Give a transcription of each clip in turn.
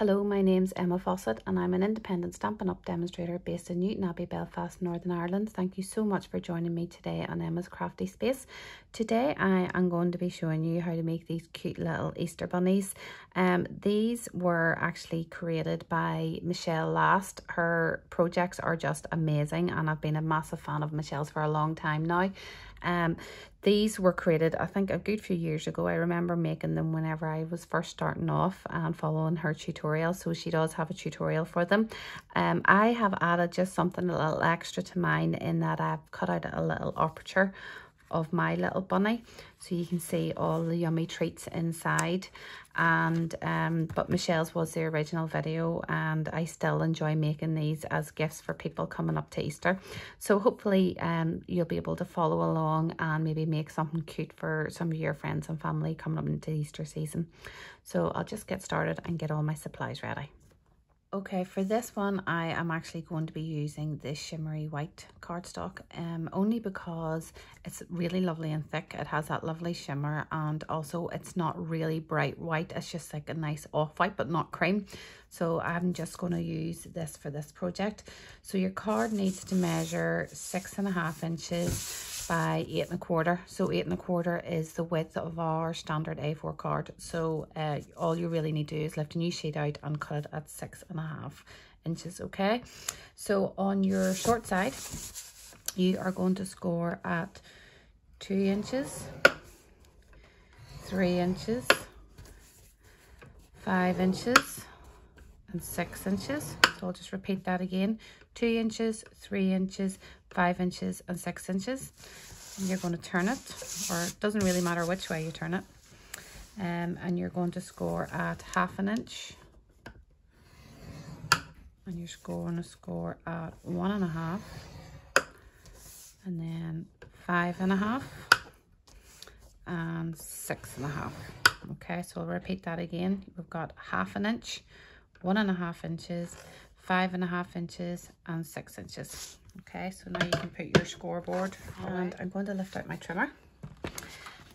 Hello, my name's Emma Fawcett and I'm an independent Stampin' Up demonstrator based in Newton Abbey, Belfast, Northern Ireland. Thank you so much for joining me today on Emma's Crafty Space. Today I am going to be showing you how to make these cute little Easter bunnies. These were actually created by Michelle Last. Her projects are just amazing and I've been a massive fan of Michelle's for a long time now. These were created, I think, a good few years ago. I remember making them whenever I was first starting off and following her tutorial. So she does have a tutorial for them. I have added just something a little extra to mine in that I've cut out a little aperture of my little bunny so you can see all the yummy treats inside. And but Michelle's was the original video and I still enjoy making these as gifts for people coming up to Easter. So hopefully you'll be able to follow along and maybe make something cute for some of your friends and family coming up into Easter season. So I'll just get started and get all my supplies ready. Okay, for this one I am actually going to be using this Shimmery White cardstock, only because it's really lovely and thick. It has that lovely shimmer and also it's not really bright white. It's just like a nice off-white but not cream. So I'm just going to use this for this project. So your card needs to measure 6.5 inches by 8 1/4. So 8 1/4 is the width of our standard A4 card. So all you really need to do is lift a new sheet out and cut it at 6.5 inches. Okay, so on your short side you are going to score at 2 inches, 3 inches, 5 inches and 6 inches. So I'll just repeat that again: 2 inches, 3 inches, 5 inches and 6 inches. And you're going to turn it, or it doesn't really matter which way you turn it, and you're going to score at 1/2 inch, and you're going to score at 1.5, and then 5.5 and 6.5. Okay, so I'll repeat that again. We've got 1/2 inch, 1.5 inches, 5.5 inches and 6 inches. Okay, so now you can put your scoreboard, and I'm going to lift out my trimmer,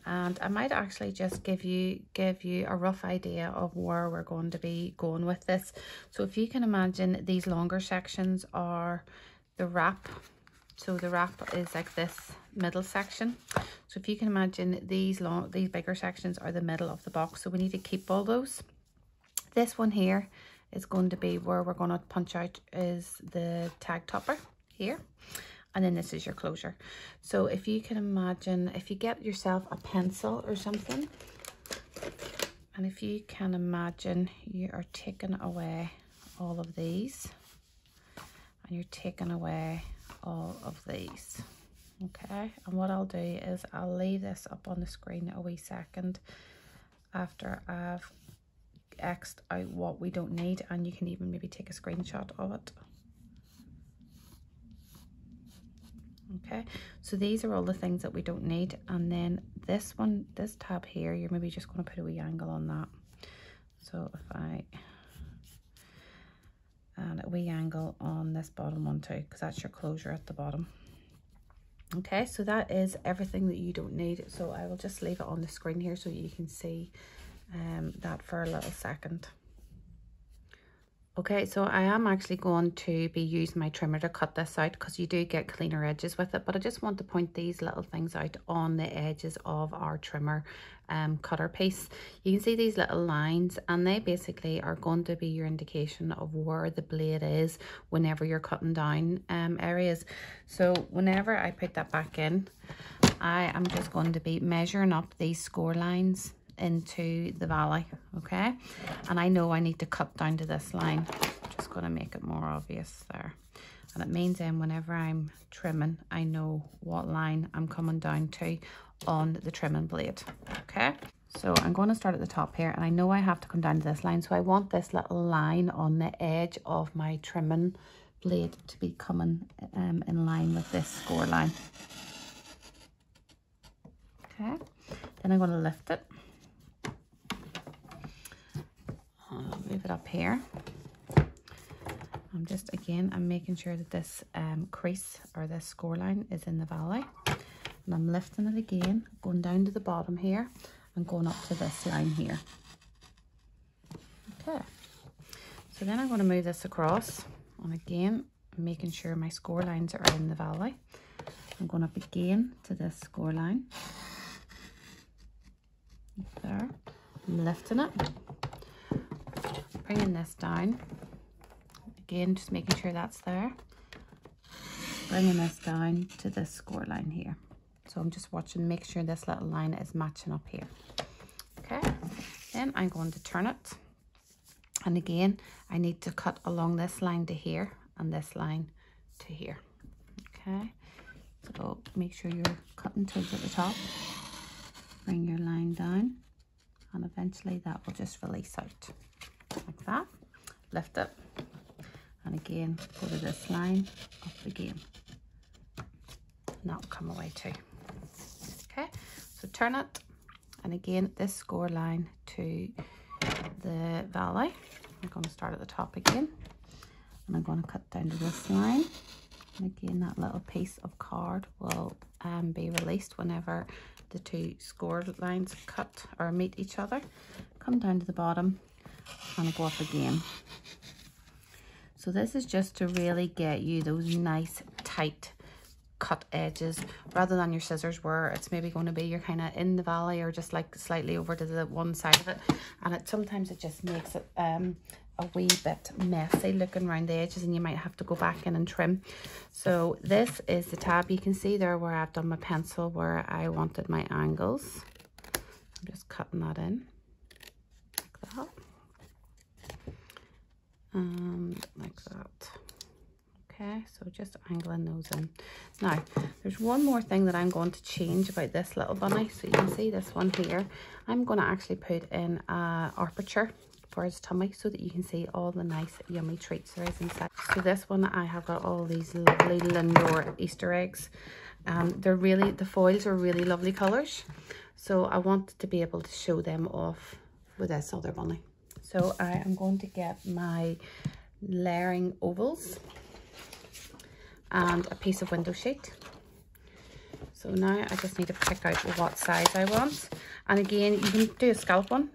and I might actually just give you a rough idea of where we're going to be going with this. So if you can imagine, these longer sections are the wrap. So the wrap is like this middle section. So if you can imagine, these bigger sections are the middle of the box, so we need to keep all those. This one here is going to be where we're going to punch out is the tag topper here, and then this is your closure. So if you can imagine, if you get yourself a pencil or something, and if you can imagine, you are taking away all of these and you're taking away all of these. Okay, and what I'll do is I'll leave this up on the screen a wee second after I've X'd out what we don't need, and you can even maybe take a screenshot of it. Okay, so these are all the things that we don't need, and then this one, this tab here, you're maybe just going to put a wee angle on that. So if I add a wee angle on this bottom one too, because that's your closure at the bottom. Okay, so that is everything that you don't need. So I will just leave it on the screen here so you can see that for a little second. Okay, so I am actually going to be using my trimmer to cut this out because you do get cleaner edges with it, but I just want to point these little things out on the edges of our trimmer cutter piece. You can see these little lines, and they basically are going to be your indication of where the blade is whenever you're cutting down areas. So whenever I put that back in, I am just going to be measuring up these score lines into the valley. Okay, and I know I need to cut down to this line. I'm just going to make it more obvious there, and it means then whenever I'm trimming, I know what line I'm coming down to on the trimming blade. Okay, so I'm going to start at the top here, and I know I have to come down to this line, so I want this little line on the edge of my trimming blade to be coming in line with this score line. Okay, then I'm going to lift it. I'll move it up here. I'm making sure that this crease or this score line is in the valley, and I'm lifting it again, going down to the bottom here and going up to this line here. Okay, So then I'm going to move this across, and again, making sure my score lines are in the valley. I'm going up again to this score line. There, lifting it, bringing this down. Again, just making sure that's there. Bringing this down to this score line here. So I'm just watching, make sure this little line is matching up here. Okay, then I'm going to turn it. And again, I need to cut along this line to here and this line to here. Okay, so make sure you're cutting towards at the top. Bring your line down, and eventually that will just release out like that. Lift it, and again go to this line, up again, and that will come away too. Okay, so turn it, and again this score line to the valley. I'm going to start at the top again, and I'm going to cut down to this line, and again that little piece of card will be released whenever the two score lines cut or meet each other. Come down to the bottom and go up again. So this is just to really get you those nice tight cut edges, rather than your scissors where it's maybe going to be you're kind of in the valley or just like slightly over to the one side of it, and sometimes it just makes it a wee bit messy looking around the edges, and you might have to go back in and trim. So this is the tab. You can see there where I've done my pencil where I wanted my angles. I'm just cutting that in like that and like that. Okay, so just angling those in. Now there's one more thing that I'm going to change about this little bunny. So you can see this one here, I'm going to actually put in a aperture for his tummy so that you can see all the nice yummy treats there is inside. So this one, I have got all these lovely Lindor Easter eggs. The foils are really lovely colours, so I wanted to be able to show them off with this other bunny. So I am going to get my layering ovals and a piece of window sheet. So now I just need to pick out what size I want. And again, you can do a scallop one,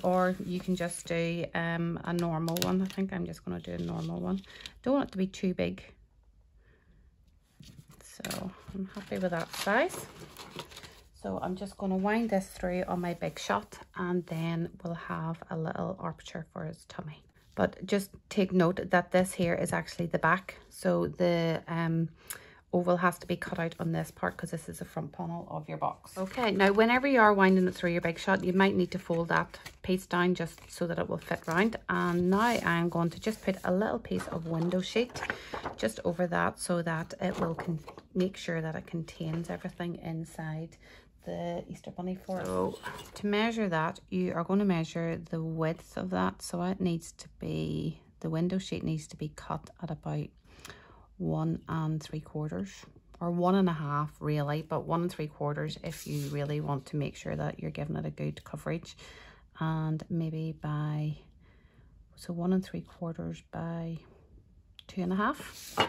or you can just do a normal one. I think I'm just going to do a normal one. Don't want it to be too big. So I'm happy with that size. So I'm just going to wind this through on my big shot, and then we'll have a little aperture for his tummy. But just take note that this here is actually the back. So the oval has to be cut out on this part because this is the front panel of your box. Okay, now whenever you are winding it through your big shot, you might need to fold that piece down just so that it will fit round. And now I'm going to just put a little piece of window sheet just over that so that it will make sure that it contains everything inside the Easter bunny for it. So to measure that, you are going to measure the width of that. So it needs to be, the window sheet needs to be cut at about 1 3/4 or 1.5 really, but 1 3/4 if you really want to make sure that you're giving it a good coverage. And maybe by, so 1 3/4 by 2.5.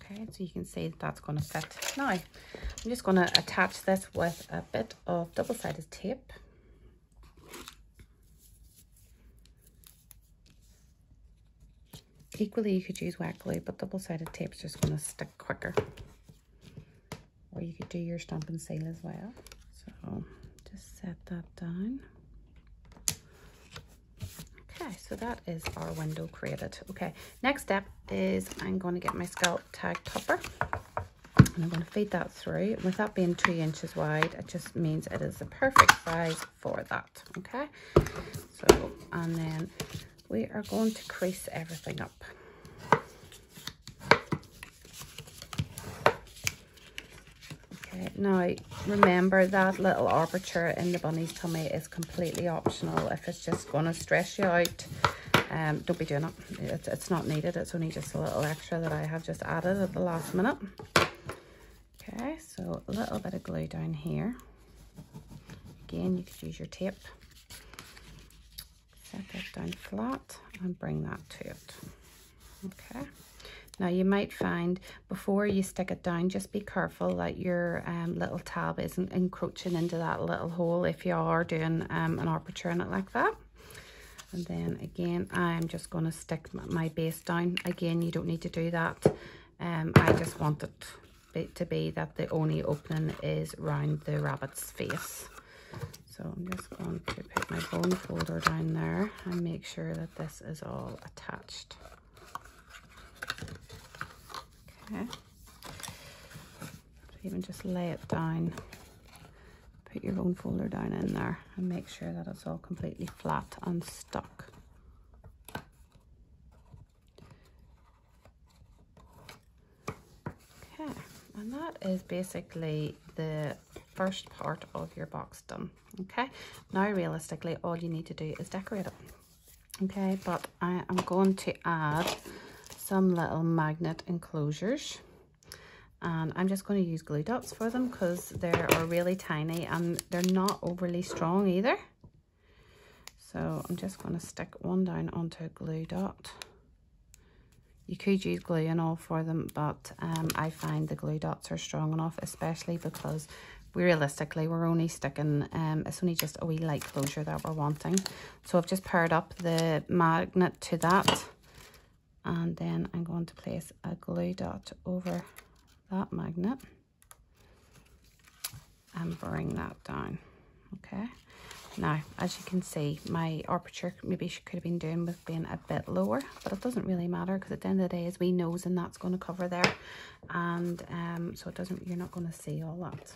Okay, so you can see that that's going to fit. Now, I'm just going to attach this with a bit of double-sided tape. Equally, you could use wet glue, but double-sided tape is just going to stick quicker. Or you could do your stamp and seal as well. So, just set that down. Okay, so that is our window created. Okay, next step is I'm going to get my scallop tag topper, and I'm going to feed that through. With that being 2 inches wide, it just means it is the perfect size for that. Okay, so, and then we are going to crease everything up. Okay, now remember that little aperture in the bunny's tummy is completely optional. If it's just going to stress you out, don't be doing it. It's not needed. It's only just a little extra that I have just added at the last minute. Okay, so a little bit of glue down here. Again, you could use your tape. set that down flat and bring that to it. Okay. Now you might find before you stick it down, just be careful that your little tab isn't encroaching into that little hole if you are doing an aperture in it like that. And then again, I'm just going to stick my base down. Again, you don't need to do that. I just want it to be that the only opening is round the rabbit's face. So I'm just going to put my bone folder down there and make sure that this is all attached. Okay. So even just lay it down, put your bone folder down in there and make sure that it's all completely flat and stuck. Okay, and that is basically the first part of your box done. Okay, now realistically all you need to do is decorate it. Okay, but I am going to add some little magnet enclosures, and I'm just going to use glue dots for them because they are really tiny and they're not overly strong either. So I'm just going to stick one down onto a glue dot. You could use glue and all for them, but I find the glue dots are strong enough, especially because realistically we're only sticking, it's only just a wee light closure that we're wanting. So I've just paired up the magnet to that, and then I'm going to place a glue dot over that magnet and bring that down. Okay, now as you can see, my aperture maybe could have been doing with being a bit lower, but it doesn't really matter because at the end of the day is wee nose and that's going to cover there, and so it doesn't, you're not going to see all that.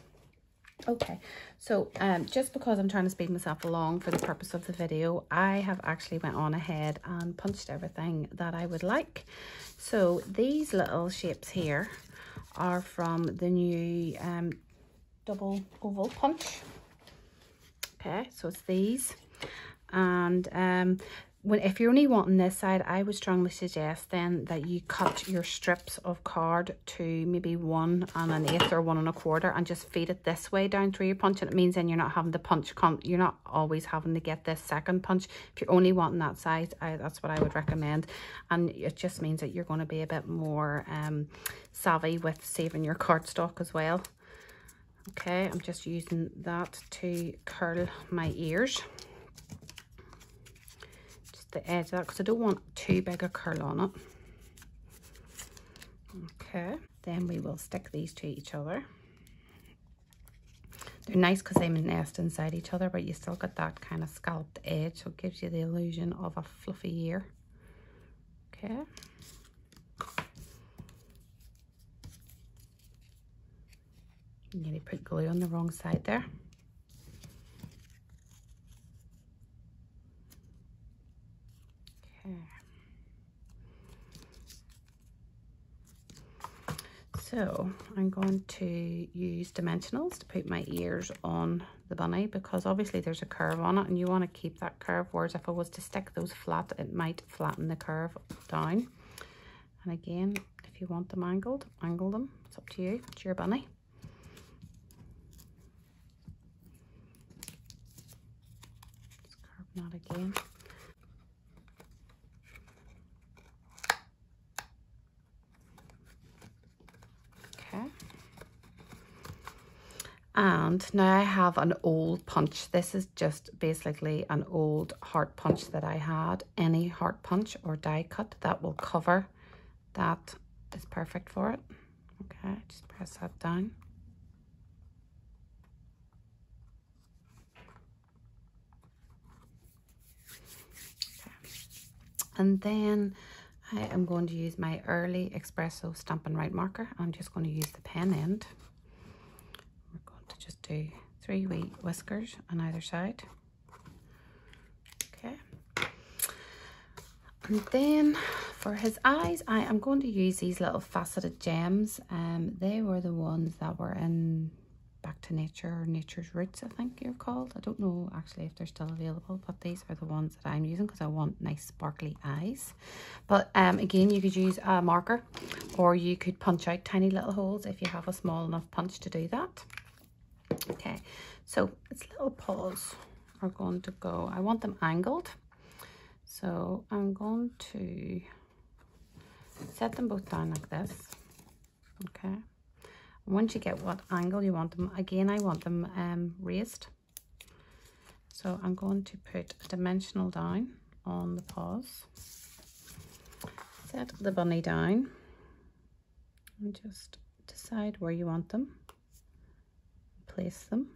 Okay, so just because I'm trying to speed myself along for the purpose of the video, I have actually went on ahead and punched everything that I would like. So these little shapes here are from the new double oval punch. Okay, so it's these, and if you're only wanting this side, I would strongly suggest then that you cut your strips of card to maybe 1 1/8 or 1 1/4 and just feed it this way down through your punch, and it means then you're not having to punch, you're not always having to get this second punch. If you're only wanting that size, that's what I would recommend, and it just means that you're going to be a bit more savvy with saving your cardstock as well. Okay, I'm just using that to curl my ears. The edge of that because I don't want too big a curl on it. Okay, then we will stick these to each other. They're nice because they nest inside each other, but you still got that kind of scalloped edge, so it gives you the illusion of a fluffy ear. Okay. Nearly put glue on the wrong side there. So I'm going to use dimensionals to put my ears on the bunny, because obviously there's a curve on it and you want to keep that curve, whereas if I was to stick those flat, it might flatten the curve down. And again, if you want them angled, angle them. It's up to you. It's your bunny. Just curve that again. And now I have an old punch. This is just basically an old heart punch that I had. Any heart punch or die cut that will cover that is perfect for it. Okay, just press that down. Okay. And then I am going to use my early espresso Stampin' Right marker. I'm just going to use the pen end. Just do 3 wee whiskers on either side. Okay. And then for his eyes, I am going to use these little faceted gems. They were the ones that were in Back to Nature or Nature's Roots, I think you're called. I don't know actually if they're still available, but these are the ones that I'm using because I want nice sparkly eyes. But again, you could use a marker or you could punch out tiny little holes if you have a small enough punch to do that. Okay, so its little paws are going to go, I want them angled. So I'm going to set them both down like this. Okay. Once you get what angle you want them, again I want them raised. So I'm going to put a dimensional down on the paws. Set the bunny down and just decide where you want them. Place them.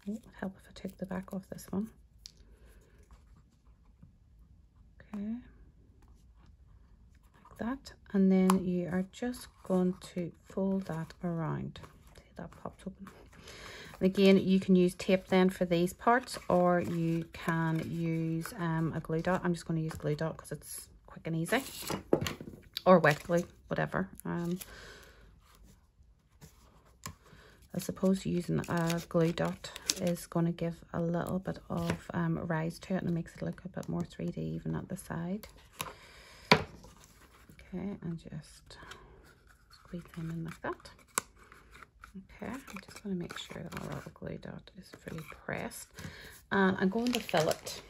Oh, it'd help if I took the back off this one. Okay, like that. And then you are just going to fold that around. See, that popped open. And again, you can use tape then for these parts, or you can use a glue dot. I'm just going to use glue dot because it's quick and easy, or wet glue, whatever. I suppose using a glue dot is going to give a little bit of rise to it, and it makes it look a bit more 3D even at the side. Okay, and just squeeze them in like that. Okay, I'm just going to make sure that our little glue dot is fully pressed. And I'm going to fill it.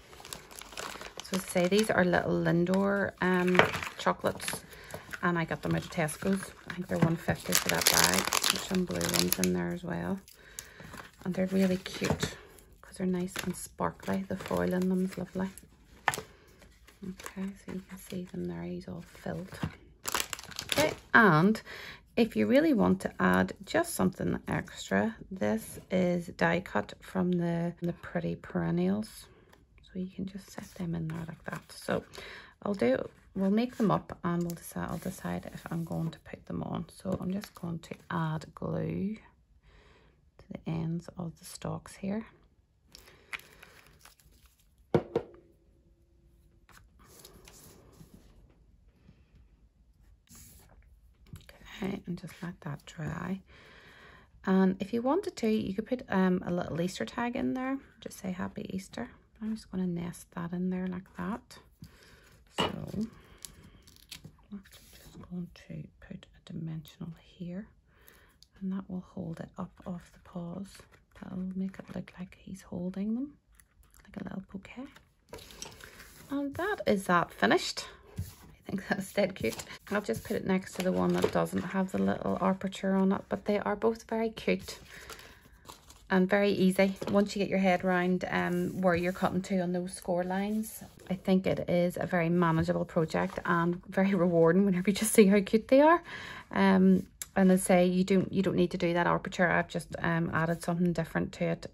So to say, these are little Lindor chocolates, and I got them out of Tesco's. I think they're $1.50 for that bag. There's some blue ones in there as well. And they're really cute because they're nice and sparkly. The foil in them is lovely. Okay, so you can see them there. He's all filled. Okay, and if you really want to add just something extra, this is die cut from the Pretty Perennials. So you can just set them in there like that. So we'll make them up, and I'll decide if I'm going to put them on. So I'm just going to add glue to the ends of the stalks here. Okay, and just let that dry. And if you wanted to, you could put a little Easter tag in there. Just say Happy Easter. I'm just going to nest that in there like that. So I'm just going to put a dimensional here, and that will hold it up off the paws. That'll make it look like he's holding them, like a little bouquet. And that is that finished. I think that's dead cute. I'll just put it next to the one that doesn't have the little aperture on it, but they are both very cute and very easy once you get your head around where you're cutting to on those score lines. I think it is a very manageable project and very rewarding whenever you just see how cute they are. And I say you don't need to do that aperture. I've just added something different to it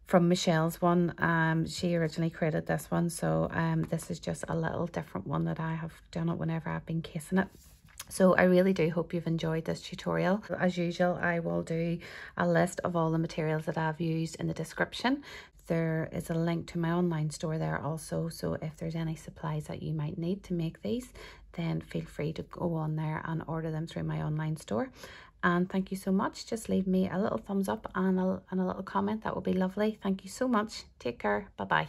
from Michelle's one. She originally created this one, so this is just a little different one that I have done it whenever I've been casing it. So I really do hope you've enjoyed this tutorial. As usual, I will do a list of all the materials that I've used in the description. There is a link to my online store there also, so if there's any supplies that you might need to make these, then feel free to go on there and order them through my online store. And thank you so much. Just leave me a little thumbs up and a little comment. That would be lovely. Thank you so much. Take care. Bye-bye.